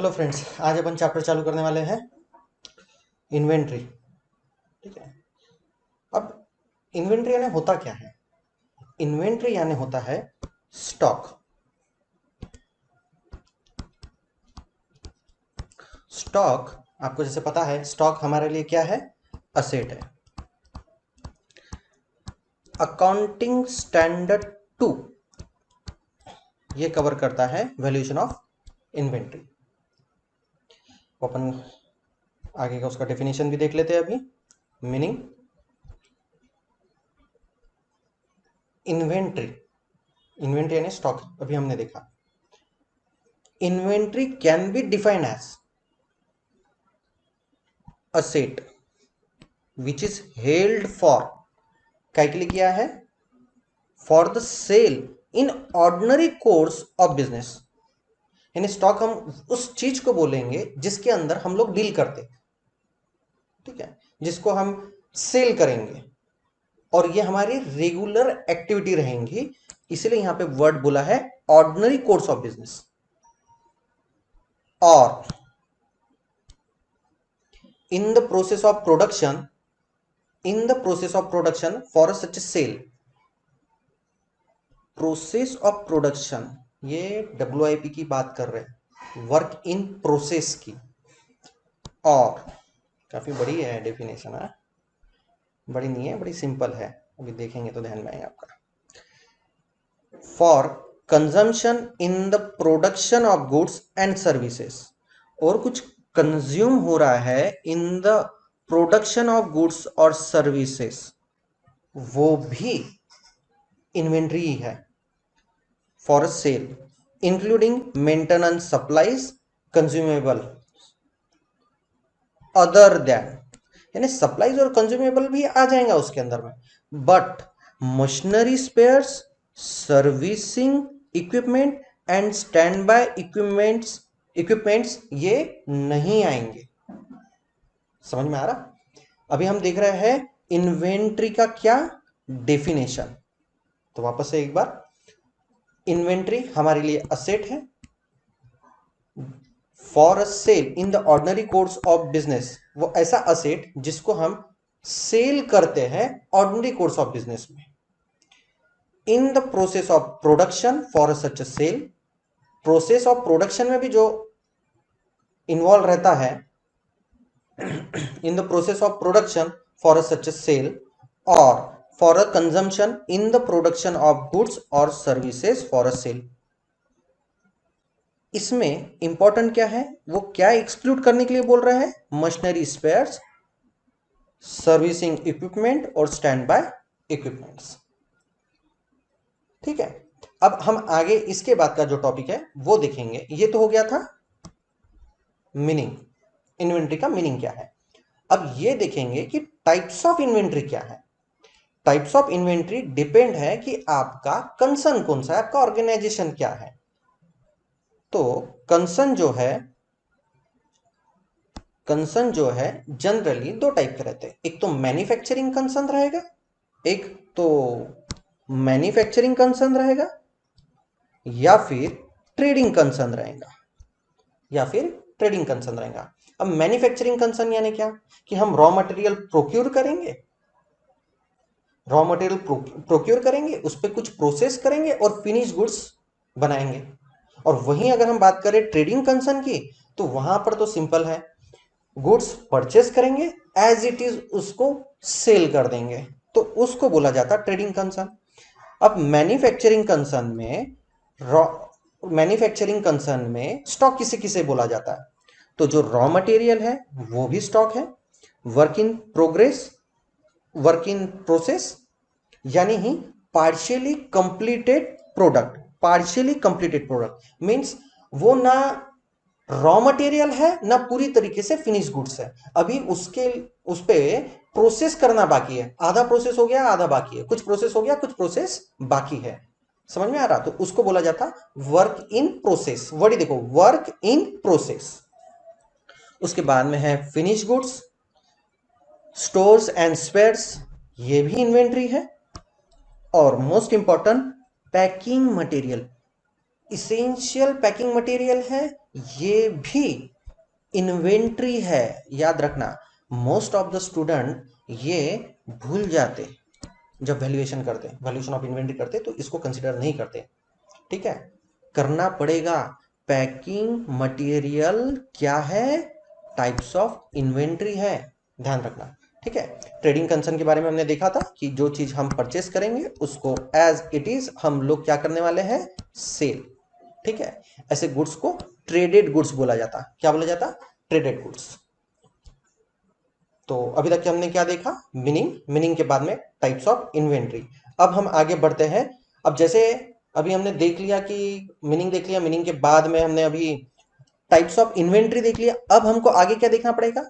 Hello friends, आज अपन chapter चालू करने वाले हैं इन्वेंट्री। ठीक है। अब इन्वेंट्री यानी होता क्या है? इन्वेंट्री यानी होता है स्टॉक। स्टॉक आपको जैसे पता है, स्टॉक हमारे लिए क्या है? असेट है। अकाउंटिंग स्टैंडर्ड 2 ये कवर करता है वैल्यूएशन ऑफ इन्वेंट्री। अपन आगे का उसका डेफिनेशन भी देख लेते हैं अभी। मीनिंग इन्वेंट्री, इन्वेंट्री यानी स्टॉक अभी हमने देखा। Inventory can be defined as asset which is held for, काय के लिए किया है? For the sale in ordinary course of business. यानी स्टॉक हम उस चीज को बोलेंगे जिसके अंदर हम लोग डील करते, ठीक है, जिसको हम सेल करेंगे और ये हमारी रेगुलर एक्टिविटी रहेंगी। इसलिए यहां पे वर्ड बोला है ऑर्डिनरी कोर्स ऑफ बिजनेस। और in the process of production, in the process of production for such sale. Process of production, ये WIP की बात कर रहे हैं, वर्क इन प्रोसेस की। और काफी बड़ी है डेफिनेशन है, बड़ी नहीं है, बड़ी सिंपल है, अभी देखेंगे तो ध्यान में आएगा आपका। For consumption in the production of goods and services, और कुछ कंज्यूम हो रहा है in the production of goods और सर्विसेज, वो भी इन्वेंट्री ही है। For sale including maintenance supplies consumable other then, यानी सप्लाईज और कंज्यूमेबल भी आ जाएगा उसके अंदर में, but machinery spares, servicing equipment and standby equipments ये नहीं आएंगे। समझ में आ रहा? अभी हम देख रहे हैं इन्वेंट्री का क्या डेफिनेशन। तो वापस से एक बार, इन्वेंट्री हमारे लिए असेट है for a sale in the ordinary course of business. वो ऐसा असेट जिसको हम सेल करते हैं ऑर्डिनरी कोर्स ऑफ बिजनेस में। In the process of production for such a sale, process of production में भी जो इन्वॉल्व रहता है, in the process of production for such a sale, और for a consumption in the production of goods और services for a sale. इसमें important क्या है, वो क्या एक्सक्लूड करने के लिए बोल रहे हैं? मशीनरी स्पेयर्स, सर्विसिंग इक्विपमेंट और स्टैंड बाय इक्विपमेंट्स। ठीक है। अब हम आगे इसके बाद का जो टॉपिक है वो देखेंगे। ये तो हो गया था मीनिंग, इन्वेंट्री का मीनिंग क्या है। अब ये देखेंगे कि टाइप्स ऑफ इन्वेंट्री क्या है। टाइप्स ऑफ इन्वेंट्री डिपेंड है कि आपका कंसर्न कौन सा है, आपका ऑर्गेनाइजेशन क्या है। तो कंसर्न जो है जनरली दो टाइप के रहते हैं। एक तो मैन्युफैक्चरिंग कंसर्न रहेगा, एक तो मैन्युफैक्चरिंग कंसर्न रहेगा, या फिर ट्रेडिंग कंसर्न रहेगा, या फिर ट्रेडिंग कंसर्न रहेगा। अब मैन्युफैक्चरिंग कंसर्न यानी क्या, कि हम रॉ मटेरियल प्रोक्योर करेंगे, उस पर कुछ प्रोसेस करेंगे और फिनिश गुड्स बनाएंगे। और वहीं अगर हम बात करें ट्रेडिंग कंसर्न की, तो वहां पर तो सिंपल है, गुड्स परचेस करेंगे, एज इट इज उसको सेल कर देंगे, तो उसको बोला जाता है ट्रेडिंग कंसर्न। अब मैन्युफैक्चरिंग कंसर्न में स्टॉक किसे किसे बोला जाता है? तो जो रॉ मटेरियल है वो भी स्टॉक है, work in progress, work in process, यानी ही पार्शियली कंप्लीटेड प्रोडक्ट मींस वो ना रॉ मटेरियल है ना पूरी तरीके से फिनिश गुड्स है, अभी उस पे प्रोसेस करना बाकी है। आधा प्रोसेस हो गया, आधा बाकी है, कुछ प्रोसेस हो गया, कुछ प्रोसेस बाकी है। समझ में आ रहा? तो उसको बोला जाता वर्क इन प्रोसेस। वर्ड देखो, वर्क इन प्रोसेस। उसके बाद में है finish goods, stores and spheres, ये भी इन्वेंट्री है। और most important packing material, essential packing material है, ये भी इन्वेंट्री है। याद रखना, मोस्ट ऑफ द स्टूडेंट ये भूल जाते जब वैल्यूएशन करते, वैल्यूएशन ऑफ इन्वेंट्री करते तो इसको कंसिडर नहीं करते। ठीक है, करना पड़ेगा। पैकिंग मटेरियल क्या है, टाइप्स ऑफ इन्वेंट्री है, ध्यान रखना। ठीक है, ट्रेडिंग कंसर्न के बारे में हमने देखा था कि जो चीज हम परचेस करेंगे उसको एज इट इज हम लोग क्या करने वाले हैं, सेल। ठीक है, ऐसे गुड्स को ट्रेडेड गुड्स बोला जाता। क्या बोला जाता, ट्रेडेड गुड्स। तो अभी तक हमने क्या देखा, मीनिंग के बाद में टाइप्स ऑफ इन्वेंट्री। अब हम आगे बढ़ते हैं। अब जैसे अभी हमने देख लिया कि मीनिंग देख लिया, मीनिंग के बाद में हमने अभी टाइप्स ऑफ इन्वेंट्री देख लिया। अब हमको आगे क्या देखना पड़ेगा,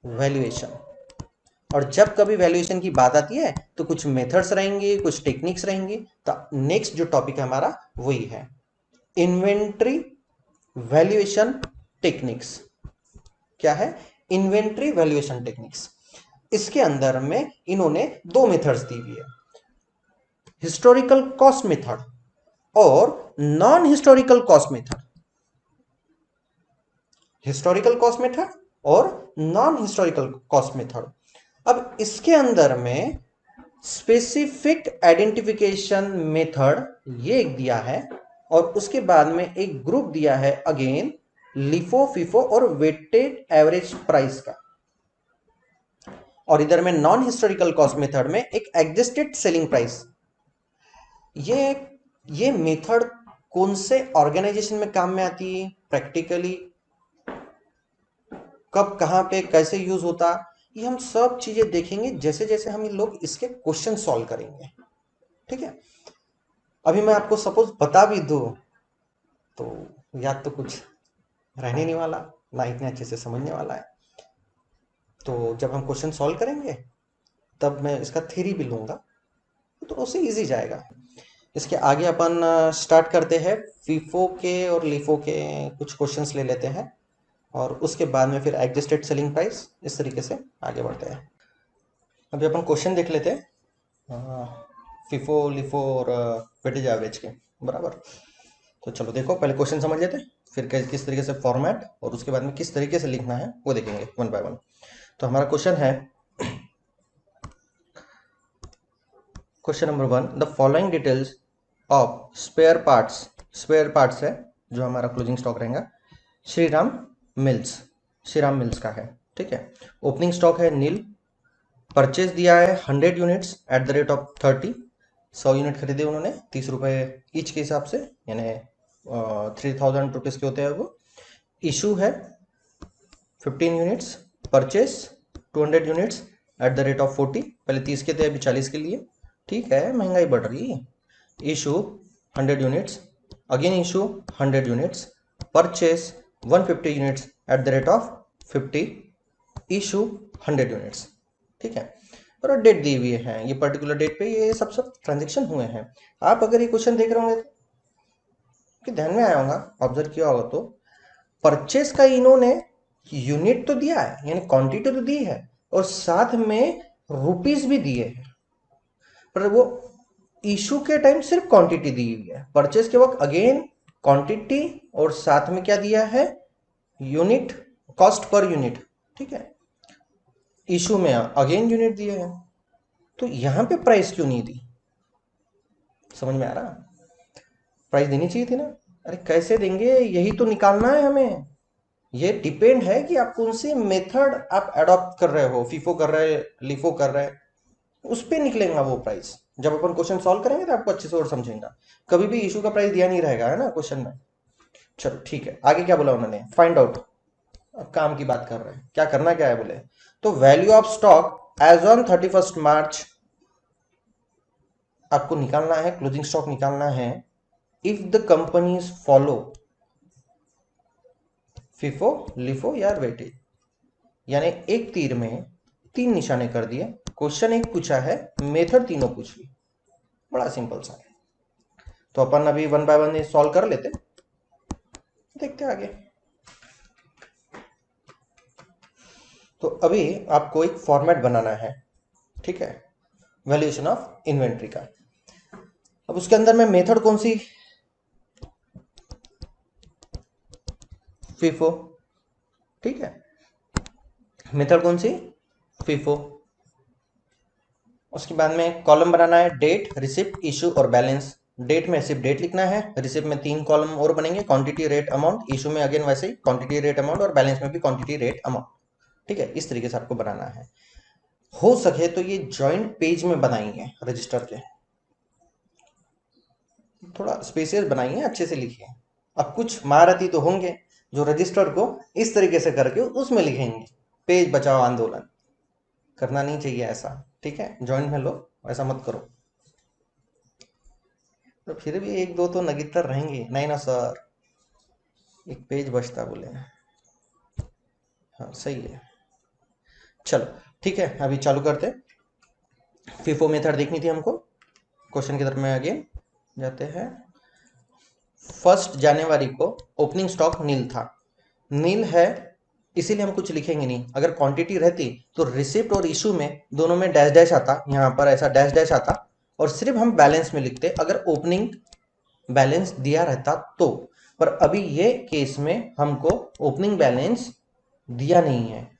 वैल्यूएशन। और जब कभी वैल्यूएशन की बात आती है तो कुछ मेथड्स रहेंगे, कुछ टेक्निक्स रहेंगी। तो नेक्स्ट जो टॉपिक है हमारा वही है इन्वेंट्री वैल्यूएशन टेक्निक्स। क्या है, इन्वेंट्री वैल्यूएशन टेक्निक्स। इसके अंदर में इन्होंने दो मेथड्स दी हुई है, हिस्टोरिकल कॉस्ट मेथड और non historical cost method. Historical cost method और नॉन हिस्टोरिकल कॉस्ट मेथड। अब इसके अंदर में स्पेसिफिक आइडेंटिफिकेशन मेथड ये एक दिया है और उसके बाद में एक ग्रुप दिया है अगेन लिफो, फिफो और वेटेड एवरेज प्राइस का। और इधर में नॉन हिस्टोरिकल कॉस्ट मेथड में एक एडजस्टेड सेलिंग प्राइस। ये मेथड कौन से ऑर्गेनाइजेशन में काम में आती है, प्रैक्टिकली कब कहां पे कैसे यूज होता, ये हम सब चीजें देखेंगे जैसे जैसे हम लोग इसके क्वेश्चन सॉल्व करेंगे। ठीक है, अभी मैं आपको सपोज बता भी दूं तो याद तो कुछ रहने नहीं वाला, ना इतने अच्छे से समझने वाला है। तो जब हम क्वेश्चन सॉल्व करेंगे तब मैं इसका थ्योरी भी लूंगा तो उससे इजी जाएगा। इसके आगे अपन स्टार्ट करते हैं फीफो के और लीफो के कुछ क्वेश्चंस ले लेते हैं और उसके बाद में फिर एडजस्टेड सेलिंग प्राइस, इस तरीके से आगे बढ़ते हैं। अभी अपन क्वेश्चन देख लेते हैं फीफो, लिफो और वेटेज एवरेज के, बराबर। तो चलो देखो, पहले क्वेश्चन समझ लेते हैं, फिर किस तरीके से फॉर्मेट और उसके बाद में किस तरीके से लिखना है वो देखेंगे वन बाय वन। तो हमारा क्वेश्चन है, question number 1, the following details of spare parts है जो हमारा क्लोजिंग स्टॉक रहेगा श्रीराम मिल्स का है। ठीक है, ओपनिंग स्टॉक है नील, परचेज दिया है 100 units at the rate of 30, 100 unit खरीदे उन्होंने 30 रुपए ईच के हिसाब से, यानी 3000 रुपीज के होते हैं वो। इशू है 15 units, purchase 200 units at the rate of 40, पहले 30 के थे अभी 40 के लिए। ठीक है, महंगाई बढ़ रही है। Issue 100 units, again issue 100 units, purchase 150 units at the rate of 50, issue 100 units. ठीक है, और डेट दी हुई है, ये पर्टिकुलर डेट पे ये सब ट्रांजेक्शन हुए हैं। आप अगर ये क्वेश्चन देख रहे होंगे कि ध्यान में आया होगा, ऑब्जर्व किया होगा तो परचेस का इन्होंने यूनिट तो दिया है, यानी क्वांटिटी तो दी है और साथ में रुपीस भी दिए हैं, पर वो इशू के टाइम सिर्फ क्वांटिटी दी हुई है। परचेस के वक्त अगेन क्वांटिटी और साथ में क्या दिया है, यूनिट, कॉस्ट पर यूनिट। ठीक है, इशू में अगेन यूनिट दिए हैं, तो यहां पे प्राइस क्यों नहीं दी, समझ में आ रहा, प्राइस देनी चाहिए थी ना। अरे कैसे देंगे, यही तो निकालना है हमें। ये डिपेंड है कि आप कौन सी मेथड आप अडॉप्ट कर रहे हो, फीफो कर रहे हैं, लिफो कर रहे हैं, उस पर निकलेगा वो प्राइस। जब अपन क्वेश्चन सॉल्व करेंगे तो आपको अच्छे से और समझेगा, कभी भी इशू का प्राइस दिया नहीं रहेगा, है ना क्वेश्चन में। चलो ठीक है, आगे क्या बोला उन्होंने, फाइंड आउट। अब काम की बात कर रहे हैं, क्या करना क्या है बोले, तो value of stock as on 31 March आपको निकालना है, क्लोजिंग स्टॉक निकालना है। If the companies follow FIFO, LIFO या वेटेज, यानी एक तीर में 3 निशाने कर दिए। क्वेश्चन एक पूछा है, मेथड तीनों पूछ ली, बड़ा सिंपल सा है। तो अपन अभी वन बाय वन सॉल्व कर लेते, देखते आगे। तो अभी आपको एक फॉर्मेट बनाना है, ठीक है, वैल्यूएशन ऑफ इन्वेंट्री का। अब उसके अंदर में मेथड कौन सी फीफो, ठीक है। मेथड कौन सी, फीफो। उसके बाद में कॉलम बनाना है, डेट, रिसिप्ट, इशू और बैलेंस। डेट में सिर्फ डेट लिखना है, रिसिप्ट में 3 कॉलम और बनेंगे, क्वांटिटी, रेट, अमाउंट, इशू में अगेन वैसे ही क्वांटिटी, रेट, अमाउंट, और बैलेंस में भी क्वांटिटी, रेट, अमाउंट, ठीक है। इस तरीके से आपको बनाना है। हो सके तो ये जॉइंट पेज में बनाएंगे रजिस्टर के, थोड़ा स्पेसियस बनाइए, अच्छे से लिखिए। अब कुछ महारथी तो होंगे जो रजिस्टर को इस तरीके से करके उसमें लिखेंगे, पेज बचाओ आंदोलन। करना नहीं चाहिए ऐसा, ठीक है। जॉइंट में लो, ऐसा मत करो। तो फिर भी एक दो तो नगितर रहेंगे, नहीं ना सर, एक पेज बचता बोले। हाँ सही है, चलो ठीक है, अभी चालू करते। फीफो मेथड देखनी थी हमको। क्वेश्चन की तरफ में आगे जाते हैं। 1 जनवरी को ओपनिंग स्टॉक नील था। नील है इसीलिए हम कुछ लिखेंगे नहीं। अगर क्वांटिटी रहती तो रिसिप्ट और इशू में दोनों में डैश डैश आता, यहाँ पर ऐसा डैश डैश आता और सिर्फ हम बैलेंस में लिखते अगर ओपनिंग बैलेंस दिया रहता तो। पर अभी ये केस में हमको ओपनिंग बैलेंस दिया नहीं है,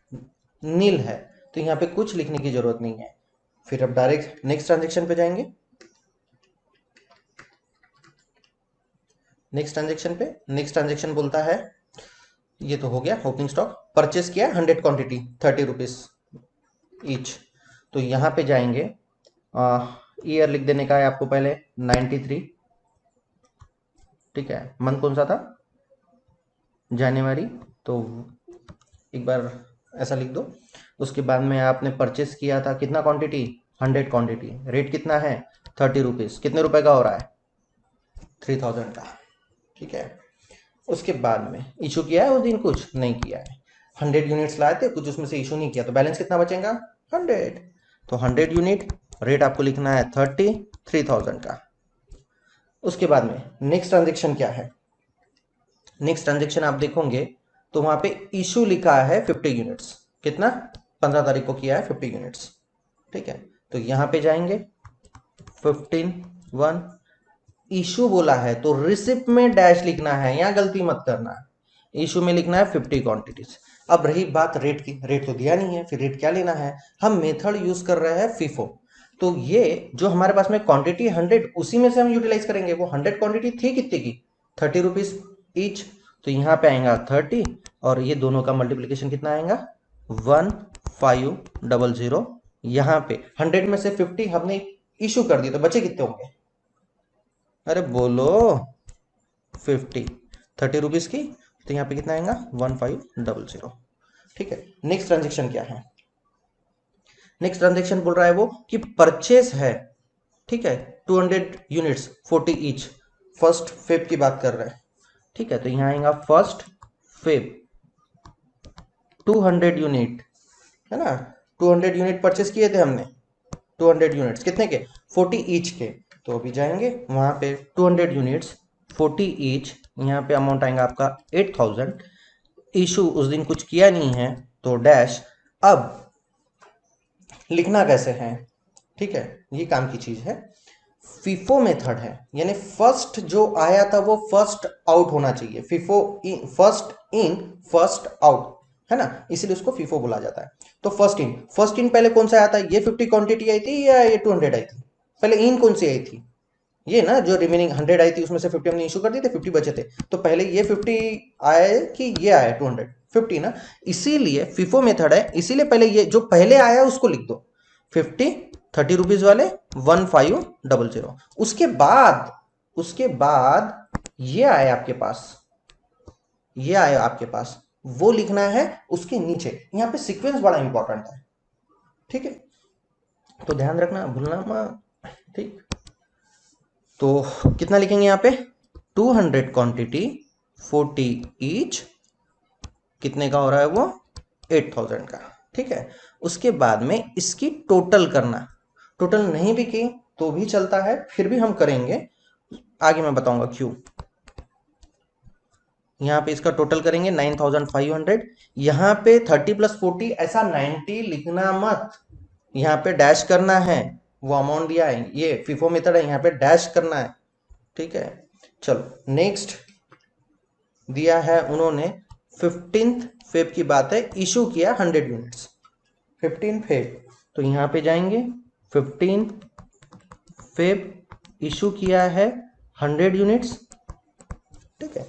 नील है, तो यहाँ पे कुछ लिखने की जरूरत नहीं है। फिर अब डायरेक्ट नेक्स्ट ट्रांजेक्शन पे जाएंगे। नेक्स्ट ट्रांजेक्शन बोलता है, ये तो हो गया ओपनिंग स्टॉक। परचेस किया 100 क्वांटिटी 30 रुपीज ईच। तो यहाँ पे जाएंगे, ईयर लिख देने का है आपको पहले 93, ठीक है। मंथ कौन सा था, जनवरी, तो एक बार ऐसा लिख दो। उसके बाद में आपने परचेस किया था कितना क्वांटिटी, 100 क्वांटिटी, रेट कितना है 30 रुपीज, कितने रुपए का हो रहा है 3000 का, ठीक है। उसके बाद में इशू किया है उस दिन, कुछ नहीं किया है, 100 यूनिट्स लाए थे, कुछ उसमें से इशू नहीं किया, तो बैलेंस कितना बचेगा 100। तो 100 यूनिट, रेट आपको लिखना है 30,000 का। उसके बाद में नेक्स्ट ट्रांजेक्शन क्या है, नेक्स्ट ट्रांजेक्शन आप देखोगे तो वहां पे इशू लिखा है 50 यूनिट्स, कितना 15 तारीख को किया है 50 यूनिट्स, ठीक है। तो यहां पे जाएंगे 15/1, इशू बोला है तो रिसिप्ट में डैश लिखना है, यहां गलती मत करना है, इशू में लिखना है 50 क्वांटिटीज। अब रही बात रेट की, रेट तो दिया नहीं है, फिर रेट क्या लेना है, हम मेथड यूज कर रहे हैं फीफो। तो ये जो हमारे पास में क्वांटिटी 100, उसी में से हम यूटिलाइज करेंगे। वो 100 क्वांटिटी थी कितने की, 30 रुपीज ईच, तो यहाँ पे आएगा 30 और ये दोनों का मल्टीप्लीकेशन कितना आएगा 1500। यहाँ पे 100 में से 50 हमने इशू कर दिया, तो बचे कितने होंगे, अरे बोलो 50, 30 रुपीज की, तो यहाँ पे कितना आएगा 1500, ठीक है। नेक्स्ट ट्रांजेक्शन क्या है, नेक्स्ट ट्रांजेक्शन बोल रहा है वो कि परचेस है, ठीक है, 200 यूनिट्स 40 ईच, 1 फेब की बात कर रहे हैं, ठीक है। तो यहाँ आएगा 1 फेब 200 यूनिट, है ना, 200 यूनिट परचेस किए थे हमने, 200 यूनिट्स कितने के 40 ईच के। तो अभी जाएंगे वहां पे 200 यूनिट्स 40 ईच, यहाँ पे अमाउंट आएगा आपका 8000, इशू उस दिन कुछ किया नहीं है तो डैश। अब लिखना कैसे है, ठीक है, ये काम की चीज है। फीफो मेथड है, यानी फर्स्ट जो आया था वो फर्स्ट आउट होना चाहिए, FIFO first in first out, है ना, इसीलिए उसको फीफो बोला जाता है। तो फर्स्ट इन पहले कौन सा आया था, ये 50 क्वांटिटी आई थी या ये 200 आई थी, पहले इन कौन सी आई थी, ये ना जो रिमेनिंग 100 आई थी उसमें से 50 हमने इशू कर दिए थे, 50 बचे थे, तो पहले ये 50 आए कि ये आया 250 ना, इसीलिए फीफो मेथड है, इसीलिए पहले ये जो पहले आया उसको लिख दो 50, 30 रुपीज वाले 1500। उसके बाद ये आए आपके पास, ये आया आपके पास, वो लिखना है उसके नीचे। यहाँ पे सीक्वेंस बड़ा इंपॉर्टेंट है, ठीक है, तो ध्यान रखना, भूलना मत, ठीक। तो कितना लिखेंगे यहाँ पे 200 क्वांटिटी 40 ईच, कितने का हो रहा है वो 8000 का, ठीक है। उसके बाद में इसकी टोटल करना, टोटल नहीं भी की तो भी चलता है, फिर भी हम करेंगे, आगे मैं बताऊंगा क्यों। यहाँ पे इसका टोटल करेंगे 9500, यहाँ पे 30 + 40 ऐसा 90 लिखना मत, यहाँ पे डैश करना है, वो अमाउंट दिया है, ये फीफो मेथड है, यहाँ पे डैश करना है, ठीक है। चलो नेक्स्ट दिया है उन्होंने 15 फेब की बात है, इशू किया 100 यूनिट्स 15 फेब, तो यहां पे जाएंगे 15 फेब इशू किया है 100 यूनिट्स। ठीक है,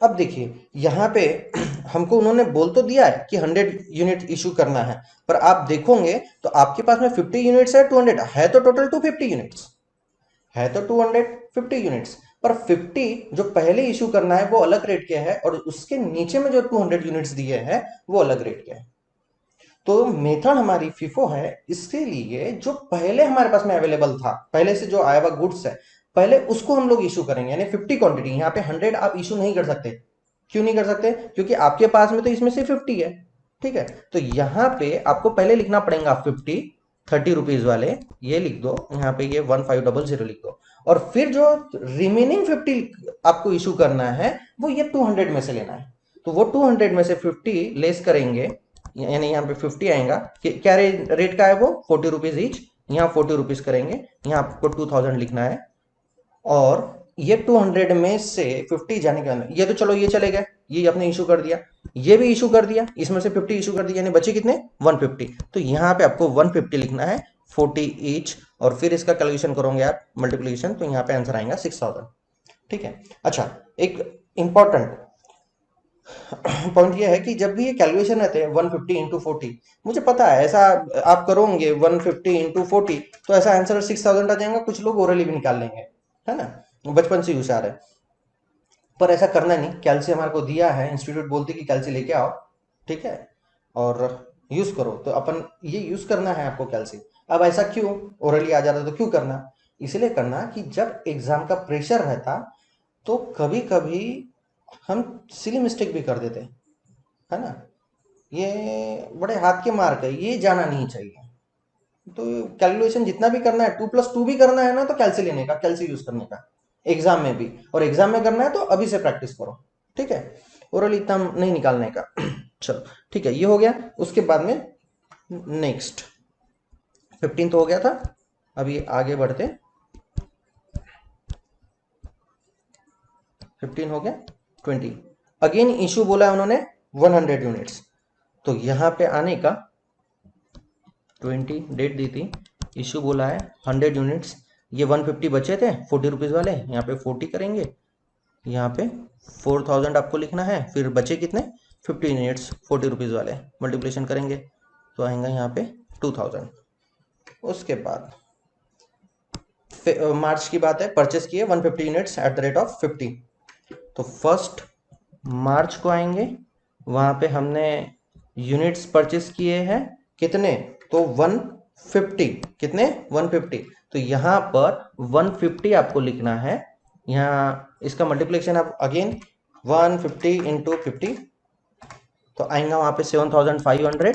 अब देखिए यहां पे हमको उन्होंने बोल तो दिया है कि 100 यूनिट इशू करना है, पर आप देखोगे तो आपके पास में 50 यूनिट्स है, 200 है तो टोटल 250 यूनिट्स है, तो 250 यूनिट्स, पर 50 जो पहले इशू करना है वो अलग रेट के है, और उसके नीचे में जो 200 यूनिट्स दिए हैं वो अलग रेट के है। तो मेथड हमारी FIFO है, इसके लिए जो पहले हमारे पास में अवेलेबल था, पहले से जो आया हुआ गुड्स है, पहले उसको हम लोग इशू करेंगे, यानी 50 क्वांटिटी। यहाँ पे 100 आप इशू नहीं कर सकते। क्यों नहीं कर सकते? क्योंकि आपके पास में तो इसमें से 50 है। ठीक है, तो यहाँ पे आपको पहले लिखना पड़ेगा 50 30 रुपीज वाले, ये लिख दो यहाँ पे, ये 1500 लिख दो, और फिर जो रिमेनिंग 50 आपको इशू करना है वो ये 200 में से लेना है। तो वो 200 में से 50 लेस करेंगे, यानी यहाँ पे 50 आएगा। क्या रेट का है वो? 40 रुपीज ईच। यहाँ 40 रुपीज करेंगे, यहाँ आपको 2000 लिखना है, और ये 200 में से 50 जाने के बाद, ये तो चलो ये चले गए, ये आपने इशू कर दिया, ये भी इशू कर दिया, इसमें से 50 इशू कर दिया, यानी बचे कितने? 150। तो यहाँ पे आपको 150 लिखना है, 40 ईच, और फिर इसका कैलकुलेशन करोगे आप मल्टीप्लीकेशन, तो यहाँ पे आंसर आएगा 6000। ठीक है, अच्छा एक इंपॉर्टेंट पॉइंट ये है कि जब भी ये कैलकुलेशन रहते हैं 150 इंटू 40, मुझे पता है ऐसा आप करोगे 150 इंटू 40 तो ऐसा आंसर 6000 आ जाएगा, कुछ लोग ओरली भी निकाल लेंगे, है ना, बचपन से यूज आ रहा है। पर ऐसा करना नहीं, कैल्सी हमारे को दिया है, इंस्टीट्यूट बोलती कि कैल्सी लेके आओ, ठीक है, और यूज करो, तो अपन ये यूज करना है आपको कैल्सी। अब ऐसा क्यों, ओरली आ जा रहा है तो क्यों करना? इसलिए करना कि जब एग्जाम का प्रेशर रहता तो कभी कभी हम सिली मिस्टेक भी कर देते, है ना, ये बड़े हाथ के मार्क है, ये जाना नहीं चाहिए। तो कैलकुलेशन जितना भी करना है, 2+2 भी करना है ना, तो कैल्सी लेने का, कैल्सी यूज करने का एग्जाम में भी, और एग्जाम में करना है तो अभी से प्रैक्टिस करो। ठीक है, ओरल इतना नहीं निकालने का। चलो ठीक है, ये हो गया। उसके बाद में नेक्स्ट 15 तो हो गया था, अभी आगे बढ़ते, 15 हो गया, 20 अगेन इशू बोला है उन्होंने 100 यूनिट्स, तो यहां पे आने का 20 डेट दी थी, इशू बोला है 100 यूनिट्स, ये 150 बचे थे 40 रुपीज वाले, यहाँ पे 40 करेंगे, यहाँ पे 4000 आपको लिखना है, फिर बचे कितने? 50 यूनिट्स 40 रुपीज वाले, मल्टीप्लिकेशन करेंगे तो आएगा यहाँ पे 2000। उसके बाद मार्च की बात है, परचेस किए 150 units at the rate of 50, तो फर्स्ट मार्च को आएंगे, वहां पे हमने यूनिट्स परचेस किए हैं कितने? तो 150, कितने? 150, तो यहां पर 150 आपको लिखना है, यहाँ इसका मल्टीप्लिकेशन आप अगेन 150 इंटू 50, तो आएगा वहां पे 7500।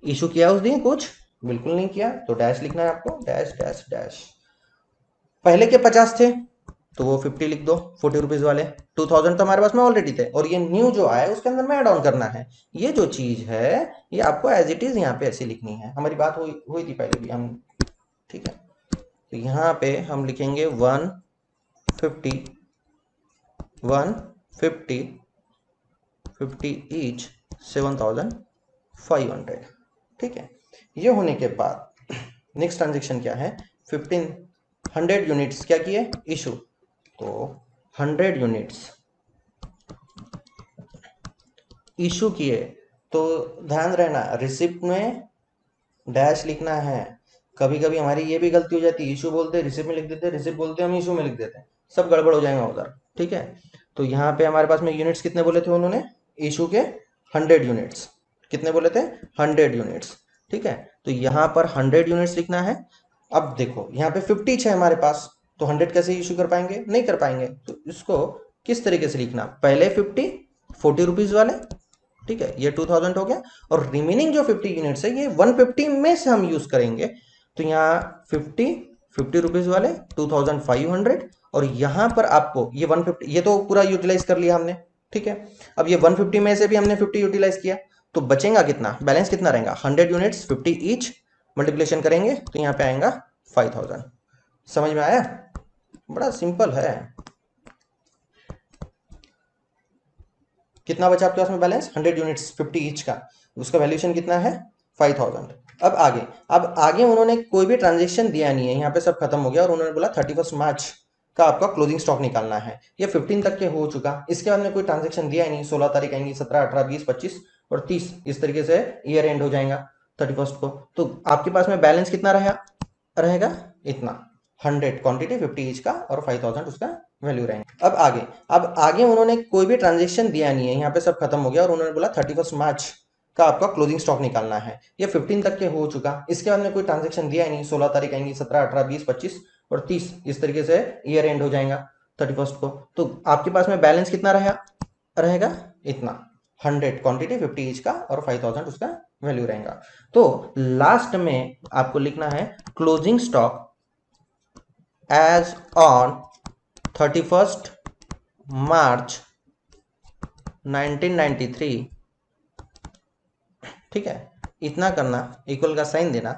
इशू किया उस दिन कुछ? बिल्कुल नहीं किया, तो डैश लिखना है आपको, डैश डैश डैश। पहले के 50 थे तो वो 50 लिख दो 40 रुपीज वाले, 2000 तो हमारे पास में ऑलरेडी थे, और ये न्यू जो आया उसके अंदर में ऐड ऑन करना है। ये जो चीज है ये आपको एज इट इज यहाँ पे ऐसी लिखनी है, हमारी बात हुई थी पहले भी हम। ठीक है, तो यहाँ पे हम लिखेंगे 150 150 50 ईच 7500। ठीक है, ये होने के बाद नेक्स्ट ट्रांजेक्शन क्या है? 100 यूनिट्स क्या किए? इशू, तो 100 यूनिट्स इशू किए, तो ध्यान रहना रिसिप्ट में डैश लिखना है। कभी कभी हमारी ये भी गलती हो जाती है, इशू बोलते रिसिप्ट में लिख देते, रिसिप्ट बोलते हम इशू में लिख देते हैं, सब गड़बड़ हो जाएगा उधर। ठीक है, तो यहाँ पे हमारे पास में यूनिट्स कितने बोले थे उन्होंने? इशू के 100 यूनिट्स, कितने बोले थे? 100 यूनिट्स। ठीक है, तो यहाँ पर 100 यूनिट्स लिखना है। अब देखो यहाँ पे 50 है हमारे पास, तो 100 कैसे इशू कर पाएंगे? नहीं कर पाएंगे, तो इसको किस तरीके से लिखना? पहले 50 40 रुपीज वाले, ठीक है, ये 2000 हो गया, और रिमेनिंग जो 50 यूनिट्स है ये 150 में से हम यूज करेंगे, तो यहाँ 50 रुपीज वाले 2500, और यहाँ पर आपको ये 150, ये तो पूरा यूटिलाइज कर लिया हमने। ठीक है, अब ये 150 में से भी हमने 50 यूटिलाइज किया, तो बचेगा कितना? बैलेंस कितना रहेगा? 100 यूनिट्स 50 ईच, मल्टीप्लिकेशन करेंगे तो यहाँ पे आएगा 5000। समझ में आया? बड़ा सिंपल है। कितना बचा आपके पास में बैलेंस? 100 यूनिट्स 50 ईच का, उसका वैल्यूएशन कितना है? 5000। अब आगे उन्होंने कोई भी ट्रांजेक्शन दिया नहीं है, यहाँ पे सब खत्म हो गया और उन्होंने बोला 31 मार्च का आपका क्लोजिंग स्टॉक निकालना है। ये 15 तक के हो चुका, इसके बाद में कोई ट्रांजेक्शन दिया ही नहीं। 16 तारीख आएंगी, 17, 18, 20, 25 और 30, इस तरीके से ईयर एंड हो जाएगा 31 को। तो आपके पास में बैलेंस कितना रहेगा इतना, 100 क्वांटिटी 50 ईच का और 5000 उसका वैल्यू रहेगा। अब आगे उन्होंने कोई भी ट्रांजेक्शन दिया नहीं है, यहाँ पे सब खत्म हो गया और उन्होंने बोला 31 मार्च का आपका क्लोजिंग स्टॉक निकालना है। ये 15 तक के हो चुका, इसके बाद में कोई ट्रांजेक्शन दिया ही नहीं। 16 तारीख आएंगी, 17, 18, 20, 25 और 30, इस तरीके से ईयर एंड हो जाएगा 31 को। तो आपके पास में बैलेंस कितना रहेगा इतना, 100 क्वांटिटी 50 ईच का और 5000 उसका वैल्यू रहेगा। तो लास्ट में आपको लिखना है क्लोजिंग स्टॉक एज ऑन 31 मार्च 1993, ठीक है, इतना करना, इक्वल का साइन देना,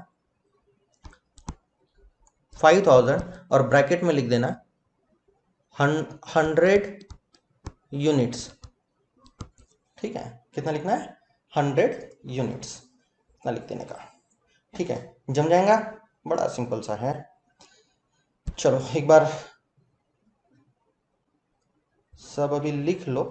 5000 और ब्रैकेट में लिख देना 100 यूनिट्स, ठीक है। कितना लिखना है? 100 यूनिट्स, इतना लिख देने का, ठीक है। जम जाएगा, बड़ा सिंपल सा है। चलो एक बार सब अभी लिख लो।